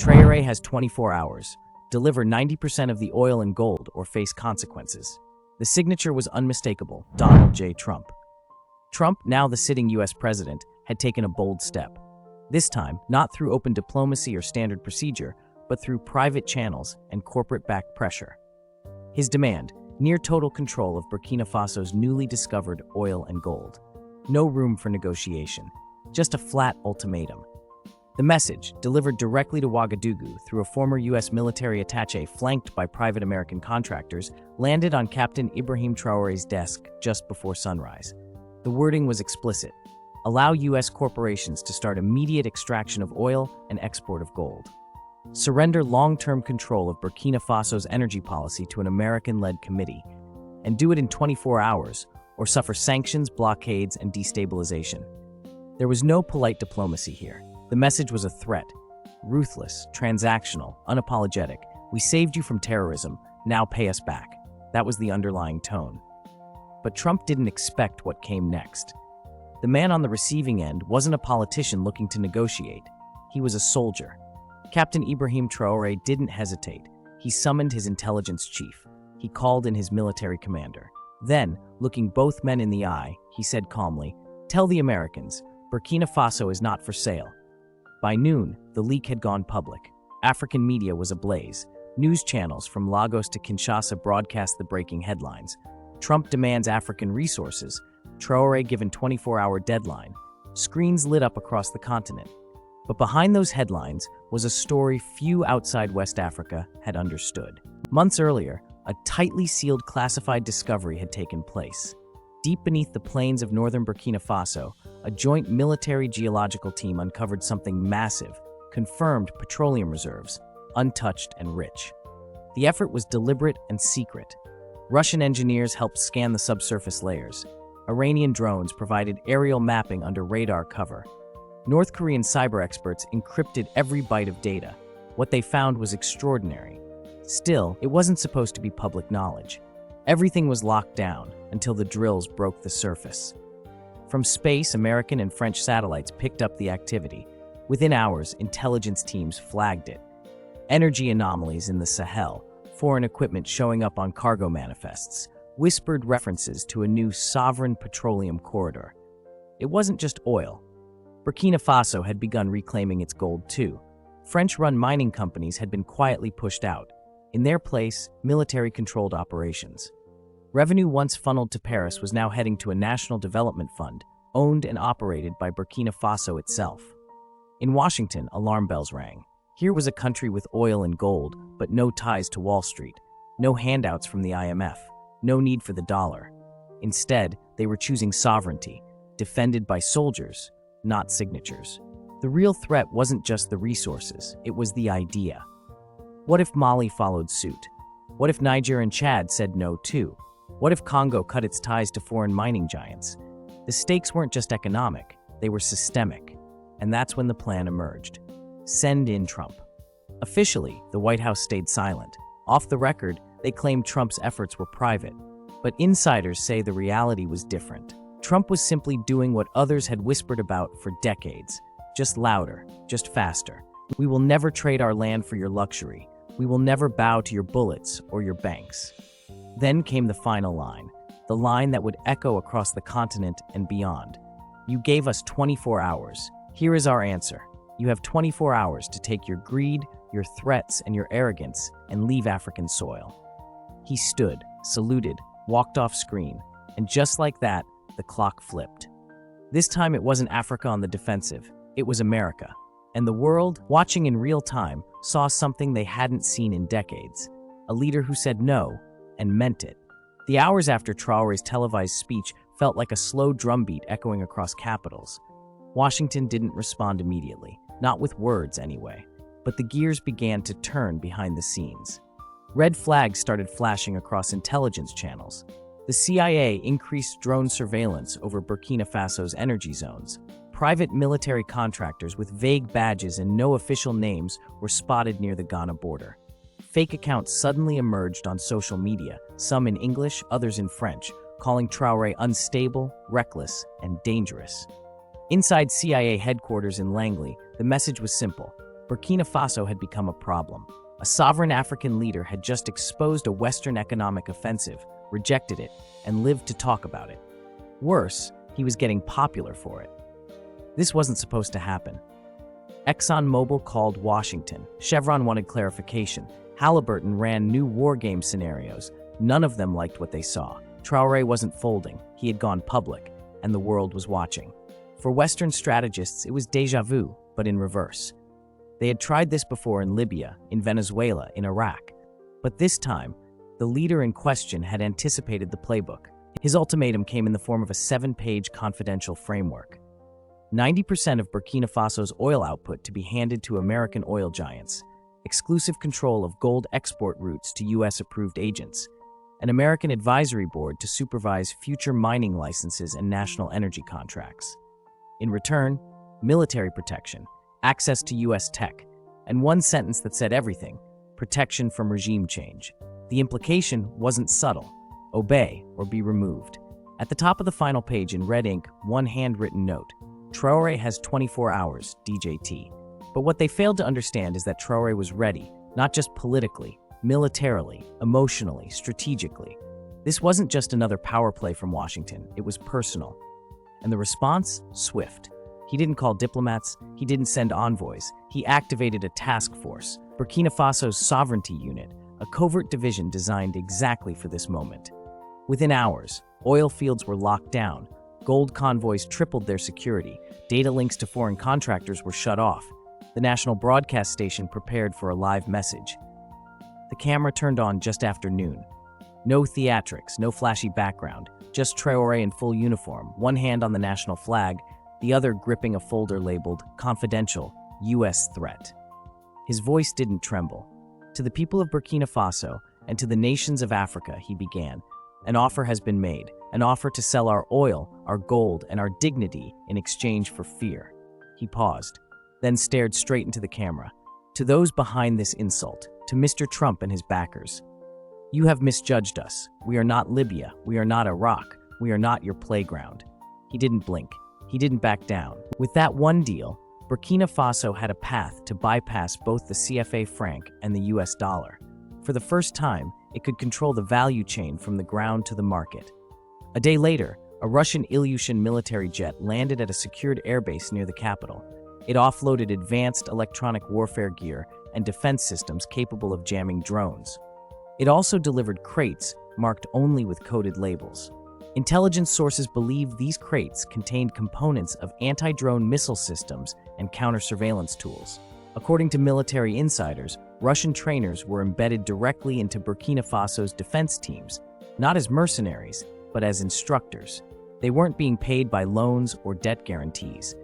Traoré has 24 hours. Deliver 90% of the oil and gold or face consequences. The signature was unmistakable: Donald J. Trump. Trump, now the sitting U.S. president, had taken a bold step. This time, not through open diplomacy or standard procedure, but through private channels and corporate-backed pressure. His demand: near total control of Burkina Faso's newly discovered oil and gold. No room for negotiation, just a flat ultimatum. The message, delivered directly to Ouagadougou through a former U.S. military attaché flanked by private American contractors, landed on Captain Ibrahim Traoré's desk just before sunrise. The wording was explicit: allow U.S. corporations to start immediate extraction of oil and export of gold. Surrender long-term control of Burkina Faso's energy policy to an American-led committee, and do it in 24 hours, or suffer sanctions, blockades, and destabilization. There was no polite diplomacy here. The message was a threat: ruthless, transactional, unapologetic. We saved you from terrorism, now pay us back. That was the underlying tone. But Trump didn't expect what came next. The man on the receiving end wasn't a politician looking to negotiate. He was a soldier. Captain Ibrahim Traoré didn't hesitate. He summoned his intelligence chief. He called in his military commander. Then, looking both men in the eye, he said calmly, "Tell the Americans, Burkina Faso is not for sale." By noon, the leak had gone public. African media was ablaze. News channels from Lagos to Kinshasa broadcast the breaking headlines. Trump demands African resources. Traoré given 24-hour deadline. Screens lit up across the continent. But behind those headlines was a story few outside West Africa had understood. Months earlier, a tightly sealed classified discovery had taken place. Deep beneath the plains of northern Burkina Faso, a joint military geological team uncovered something massive: confirmed petroleum reserves, untouched and rich. The effort was deliberate and secret. Russian engineers helped scan the subsurface layers. Iranian drones provided aerial mapping under radar cover. North Korean cyber experts encrypted every byte of data. What they found was extraordinary. Still, it wasn't supposed to be public knowledge. Everything was locked down until the drills broke the surface. From space, American and French satellites picked up the activity. Within hours, intelligence teams flagged it. Energy anomalies in the Sahel, foreign equipment showing up on cargo manifests, whispered references to a new sovereign petroleum corridor. It wasn't just oil. Burkina Faso had begun reclaiming its gold too. French-run mining companies had been quietly pushed out. In their place, military-controlled operations. Revenue once funneled to Paris was now heading to a national development fund, owned and operated by Burkina Faso itself. In Washington, alarm bells rang. Here was a country with oil and gold, but no ties to Wall Street. No handouts from the IMF. No need for the dollar. Instead, they were choosing sovereignty, defended by soldiers, not signatures. The real threat wasn't just the resources, it was the idea. What if Mali followed suit? What if Niger and Chad said no too? What if Congo cut its ties to foreign mining giants? The stakes weren't just economic, they were systemic. And that's when the plan emerged. Send in Trump. Officially, the White House stayed silent. Off the record, they claimed Trump's efforts were private. But insiders say the reality was different. Trump was simply doing what others had whispered about for decades. Just louder, just faster. We will never trade our land for your luxury. We will never bow to your bullets or your banks. Then came the final line, the line that would echo across the continent and beyond. You gave us 24 hours. Here is our answer. You have 24 hours to take your greed, your threats, and your arrogance and leave African soil. He stood, saluted, walked off screen, and just like that, the clock flipped. This time it wasn't Africa on the defensive, it was America. And the world, watching in real time, saw something they hadn't seen in decades. A leader who said no, and meant it. The hours after Traoré's televised speech felt like a slow drumbeat echoing across capitals. Washington didn't respond immediately, not with words anyway, but the gears began to turn behind the scenes. Red flags started flashing across intelligence channels. The CIA increased drone surveillance over Burkina Faso's energy zones. Private military contractors with vague badges and no official names were spotted near the Ghana border. Fake accounts suddenly emerged on social media, some in English, others in French, calling Traoré unstable, reckless, and dangerous. Inside CIA headquarters in Langley, the message was simple: Burkina Faso had become a problem. A sovereign African leader had just exposed a Western economic offensive, rejected it, and lived to talk about it. Worse, he was getting popular for it. This wasn't supposed to happen. ExxonMobil called Washington. Chevron wanted clarification. Halliburton ran new war game scenarios. None of them liked what they saw. Traoré wasn't folding. He had gone public, and the world was watching. For Western strategists, it was déjà vu, but in reverse. They had tried this before in Libya, in Venezuela, in Iraq. But this time, the leader in question had anticipated the playbook. His ultimatum came in the form of a 7-page confidential framework. 90% of Burkina Faso's oil output to be handed to American oil giants, exclusive control of gold export routes to US-approved agents, an American advisory board to supervise future mining licenses and national energy contracts. In return, military protection, access to US tech, and one sentence that said everything: protection from regime change. The implication wasn't subtle: obey or be removed. At the top of the final page in red ink, one handwritten note: Traoré has 24 hours, DJT. But what they failed to understand is that Traoré was ready, not just politically, militarily, emotionally, strategically. This wasn't just another power play from Washington, it was personal. And the response? Swift. He didn't call diplomats, he didn't send envoys, he activated a task force, Burkina Faso's sovereignty unit, a covert division designed exactly for this moment. Within hours, oil fields were locked down, gold convoys tripled their security, data links to foreign contractors were shut off. The national broadcast station prepared for a live message. The camera turned on just after noon. No theatrics, no flashy background, just Traoré in full uniform, one hand on the national flag, the other gripping a folder labeled Confidential, US Threat. His voice didn't tremble. To the people of Burkina Faso and to the nations of Africa, he began. An offer has been made, an offer to sell our oil, our gold, and our dignity in exchange for fear. He paused, then stared straight into the camera. To those behind this insult, to Mr. Trump and his backers: you have misjudged us. We are not Libya. We are not Iraq. We are not your playground. He didn't blink. He didn't back down. With that one deal, Burkina Faso had a path to bypass both the CFA franc and the US dollar. For the first time, it could control the value chain from the ground to the market. A day later, a Russian Ilyushin military jet landed at a secured airbase near the capital. It offloaded advanced electronic warfare gear and defense systems capable of jamming drones. It also delivered crates marked only with coded labels. Intelligence sources believe these crates contained components of anti-drone missile systems and counter-surveillance tools. According to military insiders, Russian trainers were embedded directly into Burkina Faso's defense teams, not as mercenaries, but as instructors. They weren't being paid by loans or debt guarantees.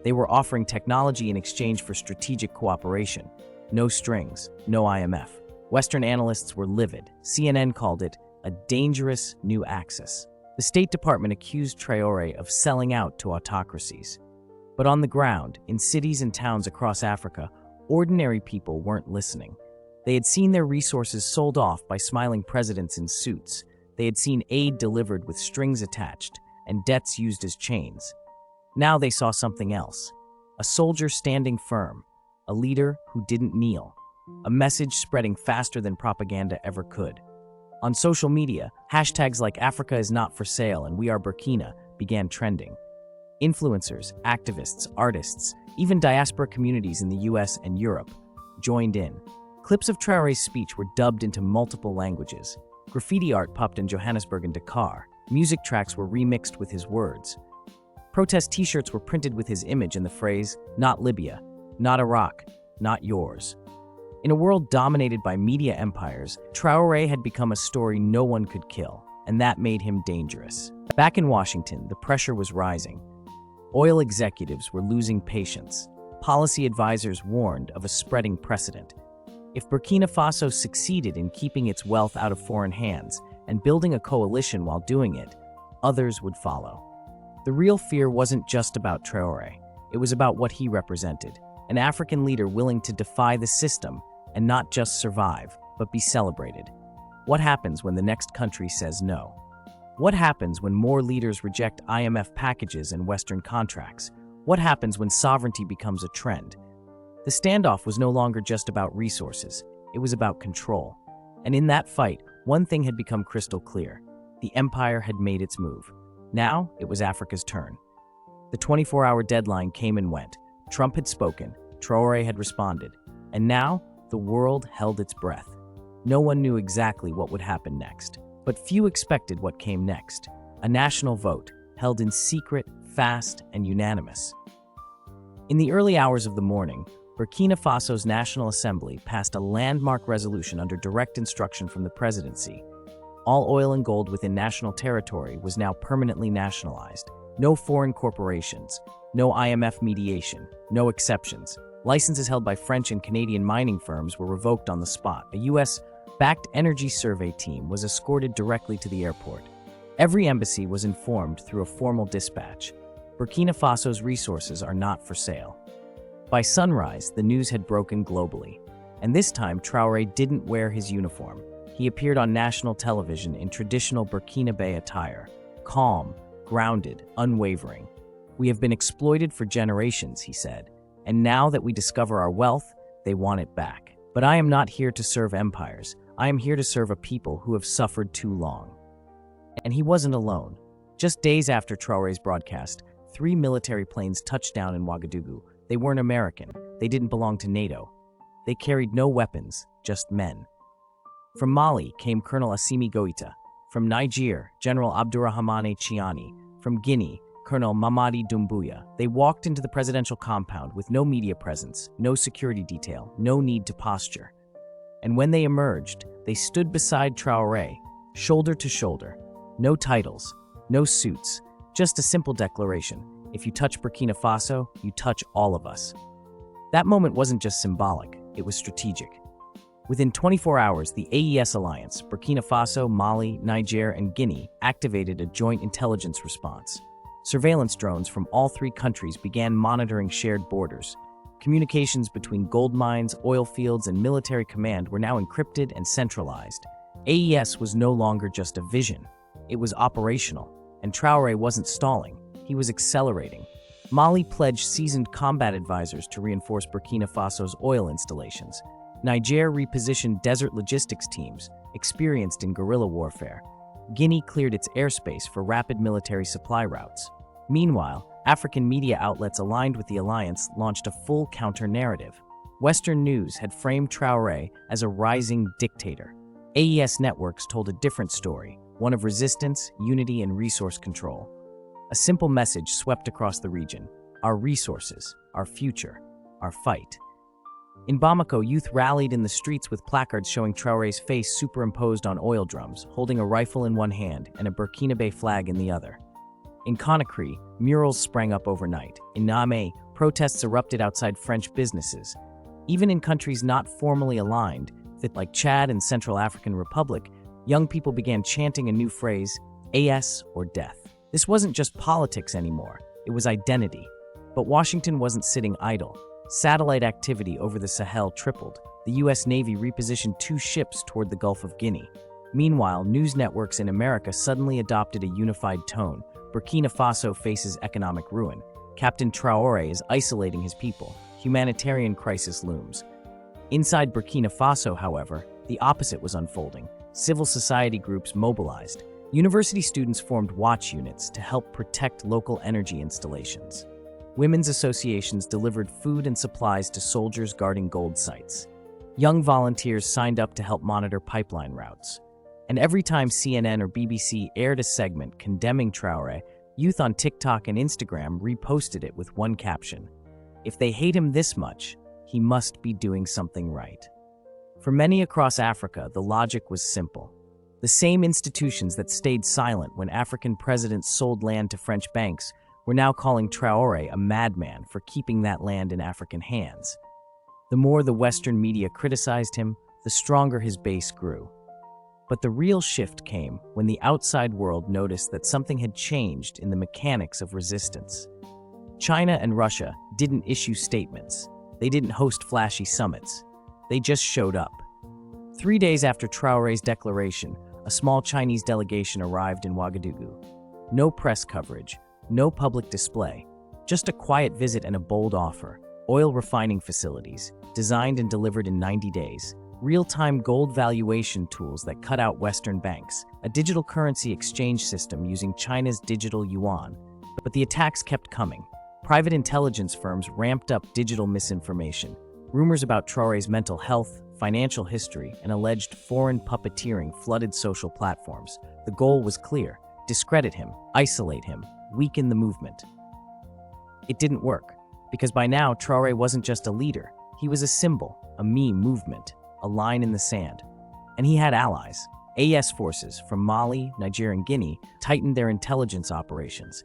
They were offering technology in exchange for strategic cooperation. No strings, no IMF. Western analysts were livid. CNN called it a dangerous new axis. The State Department accused Traoré of selling out to autocracies. But on the ground, in cities and towns across Africa, ordinary people weren't listening. They had seen their resources sold off by smiling presidents in suits. They had seen aid delivered with strings attached and debts used as chains. Now they saw something else. A soldier standing firm, a leader who didn't kneel, a message spreading faster than propaganda ever could. On social media, hashtags like Africa is not for sale and we are Burkina began trending. Influencers, activists, artists, even diaspora communities in the US and Europe joined in. Clips of Traoré's speech were dubbed into multiple languages. Graffiti art popped in Johannesburg and Dakar. Music tracks were remixed with his words. Protest t-shirts were printed with his image and the phrase, "Not Libya, not Iraq, not yours." In a world dominated by media empires, Traoré had become a story no one could kill, and that made him dangerous. Back in Washington, the pressure was rising. Oil executives were losing patience. Policy advisors warned of a spreading precedent. If Burkina Faso succeeded in keeping its wealth out of foreign hands and building a coalition while doing it, others would follow. The real fear wasn't just about Traoré. It was about what he represented, an African leader willing to defy the system and not just survive, but be celebrated. What happens when the next country says no? What happens when more leaders reject IMF packages and Western contracts? What happens when sovereignty becomes a trend? The standoff was no longer just about resources, it was about control. And in that fight, one thing had become crystal clear. The empire had made its move. Now, it was Africa's turn. The 24-hour deadline came and went. Trump had spoken, Traoré had responded, and now the world held its breath. No one knew exactly what would happen next, but few expected what came next. A national vote, held in secret, fast, and unanimous. In the early hours of the morning, Burkina Faso's National Assembly passed a landmark resolution under direct instruction from the presidency. All oil and gold within national territory was now permanently nationalized. No foreign corporations, no IMF mediation, no exceptions. Licenses held by French and Canadian mining firms were revoked on the spot. A US-backed energy survey team was escorted directly to the airport. Every embassy was informed through a formal dispatch. Burkina Faso's resources are not for sale. By sunrise, the news had broken globally. And this time, Traoré didn't wear his uniform. He appeared on national television in traditional Burkinabe attire, calm, grounded, unwavering. "We have been exploited for generations," he said, "and now that we discover our wealth, they want it back. But I am not here to serve empires. I am here to serve a people who have suffered too long." And he wasn't alone. Just days after Traoré's broadcast, 3 military planes touched down in Ouagadougou. They weren't American. They didn't belong to NATO. They carried no weapons, just men. From Mali came Colonel Assimi Goïta. From Niger, General Abdourahmane Chiani. From Guinea, Colonel Mamadi Doumbouya. They walked into the presidential compound with no media presence, no security detail, no need to posture. And when they emerged, they stood beside Traoré, shoulder to shoulder. No titles, no suits, just a simple declaration. If you touch Burkina Faso, you touch all of us. That moment wasn't just symbolic, it was strategic. Within 24 hours, the AES alliance, Burkina Faso, Mali, Niger, and Guinea, activated a joint intelligence response. Surveillance drones from all 3 countries began monitoring shared borders. Communications between gold mines, oil fields, and military command were now encrypted and centralized. AES was no longer just a vision, it was operational, and Traoré wasn't stalling. He was accelerating. Mali pledged seasoned combat advisors to reinforce Burkina Faso's oil installations. Niger repositioned desert logistics teams, experienced in guerrilla warfare. Guinea cleared its airspace for rapid military supply routes. Meanwhile, African media outlets aligned with the alliance launched a full counter-narrative. Western news had framed Traoré as a rising dictator. AES networks told a different story, one of resistance, unity, and resource control. A simple message swept across the region: our resources, our future, our fight. In Bamako, youth rallied in the streets with placards showing Traoré's face superimposed on oil drums, holding a rifle in one hand and a Burkinabe flag in the other. In Conakry, murals sprang up overnight. In Niamey, protests erupted outside French businesses. Even in countries not formally aligned, like Chad and Central African Republic, young people began chanting a new phrase: AS or death. This wasn't just politics anymore, it was identity. But Washington wasn't sitting idle. Satellite activity over the Sahel tripled. The US Navy repositioned 2 ships toward the Gulf of Guinea. Meanwhile, news networks in America suddenly adopted a unified tone. Burkina Faso faces economic ruin. Captain Traoré is isolating his people. Humanitarian crisis looms. Inside Burkina Faso, however, the opposite was unfolding. Civil society groups mobilized. University students formed watch units to help protect local energy installations. Women's associations delivered food and supplies to soldiers guarding gold sites. Young volunteers signed up to help monitor pipeline routes. And every time CNN or BBC aired a segment condemning Traoré, youth on TikTok and Instagram reposted it with one caption: "If they hate him this much, he must be doing something right." For many across Africa, the logic was simple. The same institutions that stayed silent when African presidents sold land to French banks were now calling Traoré a madman for keeping that land in African hands. The more the Western media criticized him, the stronger his base grew. But the real shift came when the outside world noticed that something had changed in the mechanics of resistance. China and Russia didn't issue statements. They didn't host flashy summits. They just showed up. 3 days after Traoré's declaration, a small Chinese delegation arrived in Ouagadougou. No press coverage, no public display, just a quiet visit and a bold offer: oil refining facilities, designed and delivered in 90 days, real-time gold valuation tools that cut out Western banks, a digital currency exchange system using China's digital yuan. But the attacks kept coming. Private intelligence firms ramped up digital misinformation. Rumors about Traoré's mental health, financial history, and alleged foreign puppeteering flooded social platforms. The goal was clear: discredit him, isolate him, weaken the movement. It didn't work, because by now Traoré wasn't just a leader. He was a symbol, a meme movement, a line in the sand. And he had allies. AES forces from Mali, Niger, and Guinea tightened their intelligence operations.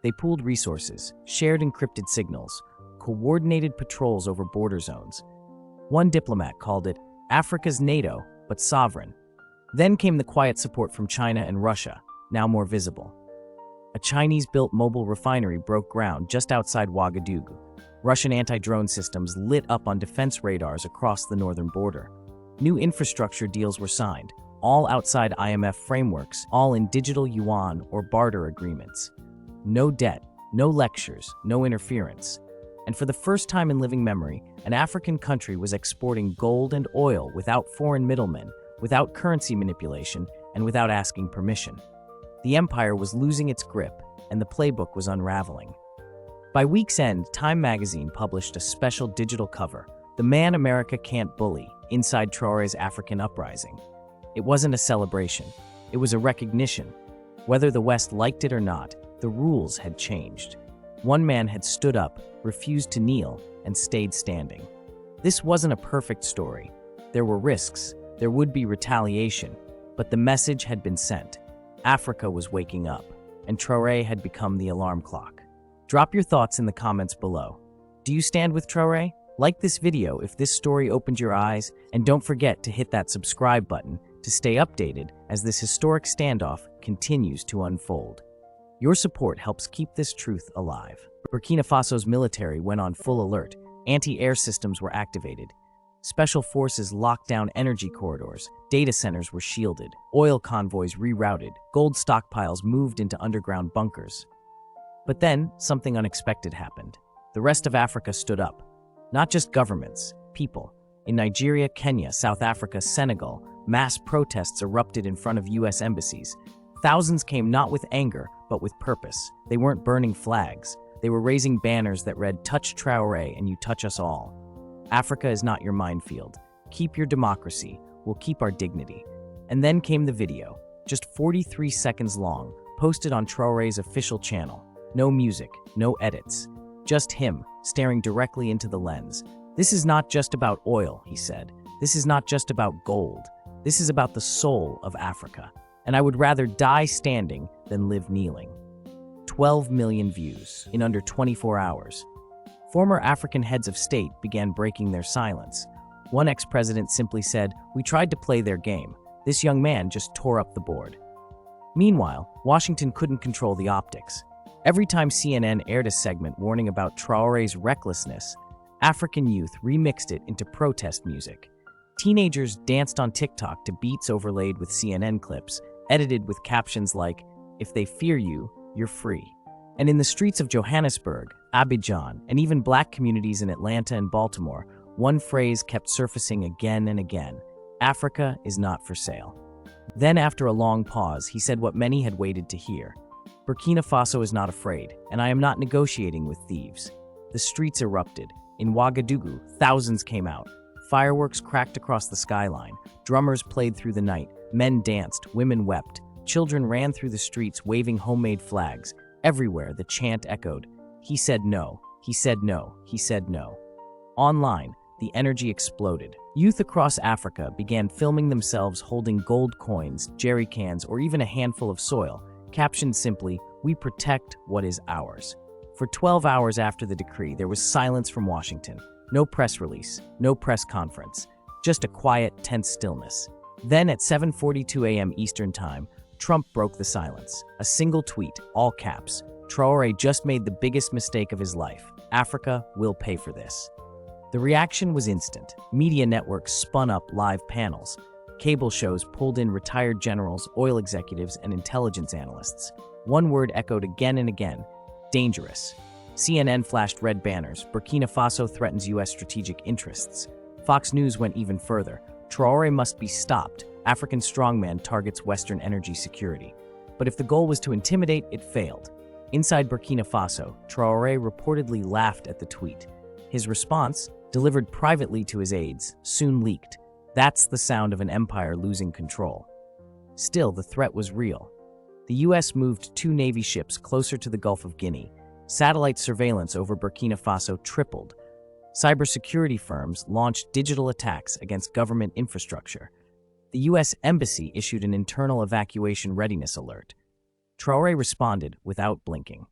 They pooled resources, shared encrypted signals, coordinated patrols over border zones. One diplomat called it Africa's NATO, but sovereign. Then came the quiet support from China and Russia, now more visible. A Chinese-built mobile refinery broke ground just outside Ouagadougou. Russian anti-drone systems lit up on defense radars across the northern border. New infrastructure deals were signed, all outside IMF frameworks, all in digital yuan or barter agreements. No debt, no lectures, no interference. And for the first time in living memory, an African country was exporting gold and oil without foreign middlemen, without currency manipulation, and without asking permission. The empire was losing its grip, and the playbook was unraveling. By week's end, Time magazine published a special digital cover, "The Man America Can't Bully: Inside Traoré's African Uprising." It wasn't a celebration. It was a recognition. Whether the West liked it or not, the rules had changed. One man had stood up, refused to kneel, and stayed standing. This wasn't a perfect story. There were risks, there would be retaliation, but the message had been sent. Africa was waking up, and Traoré had become the alarm clock. Drop your thoughts in the comments below. Do you stand with Traoré? Like this video if this story opened your eyes, and don't forget to hit that subscribe button to stay updated as this historic standoff continues to unfold. Your support helps keep this truth alive. Burkina Faso's military went on full alert. Anti-air systems were activated. Special forces locked down energy corridors. Data centers were shielded. Oil convoys rerouted. Gold stockpiles moved into underground bunkers. But then, something unexpected happened. The rest of Africa stood up. Not just governments, people. In Nigeria, Kenya, South Africa, Senegal, mass protests erupted in front of US embassies. Thousands came not with anger, but with purpose. They weren't burning flags. They were raising banners that read, "Touch Traoré and you touch us all." Africa is not your minefield. Keep your democracy. We'll keep our dignity. And then came the video, just 43 seconds long, posted on Traoré's official channel. No music, no edits. Just him, staring directly into the lens. "This is not just about oil," he said. "This is not just about gold. This is about the soul of Africa. And I would rather die standing than live kneeling." 12 million views in under 24 hours. Former African heads of state began breaking their silence. One ex-president simply said, "We tried to play their game. This young man just tore up the board." Meanwhile, Washington couldn't control the optics. Every time CNN aired a segment warning about Traoré's recklessness, African youth remixed it into protest music. Teenagers danced on TikTok to beats overlaid with CNN clips, edited with captions like, "If they fear you, you're free." And in the streets of Johannesburg, Abidjan, and even black communities in Atlanta and Baltimore, one phrase kept surfacing again and again: "Africa is not for sale." Then, after a long pause, he said what many had waited to hear: "Burkina Faso is not afraid, and I am not negotiating with thieves." The streets erupted. In Ouagadougou, thousands came out. Fireworks cracked across the skyline. Drummers played through the night. Men danced. Women wept. Children ran through the streets waving homemade flags. Everywhere, the chant echoed: "He said no. He said no. He said no." Online, the energy exploded. Youth across Africa began filming themselves holding gold coins, jerry cans, or even a handful of soil, captioned simply, "We protect what is ours." For 12 hours after the decree, there was silence from Washington. No press release, no press conference, just a quiet, tense stillness. Then at 7:42 a.m. Eastern Time, Trump broke the silence. A single tweet, all caps: "Traoré just made the biggest mistake of his life. Africa will pay for this." The reaction was instant. Media networks spun up live panels. Cable shows pulled in retired generals, oil executives, and intelligence analysts. One word echoed again and again: dangerous. CNN flashed red banners. Burkina Faso threatens U.S. strategic interests. Fox News went even further. Traoré must be stopped. African strongman targets Western energy security. But if the goal was to intimidate, it failed. Inside Burkina Faso, Traoré reportedly laughed at the tweet. His response, delivered privately to his aides, soon leaked. That's the sound of an empire losing control. Still, the threat was real. The U.S. moved 2 Navy ships closer to the Gulf of Guinea. Satellite surveillance over Burkina Faso tripled. Cybersecurity firms launched digital attacks against government infrastructure. The U.S. Embassy issued an internal evacuation readiness alert. Traoré responded without blinking.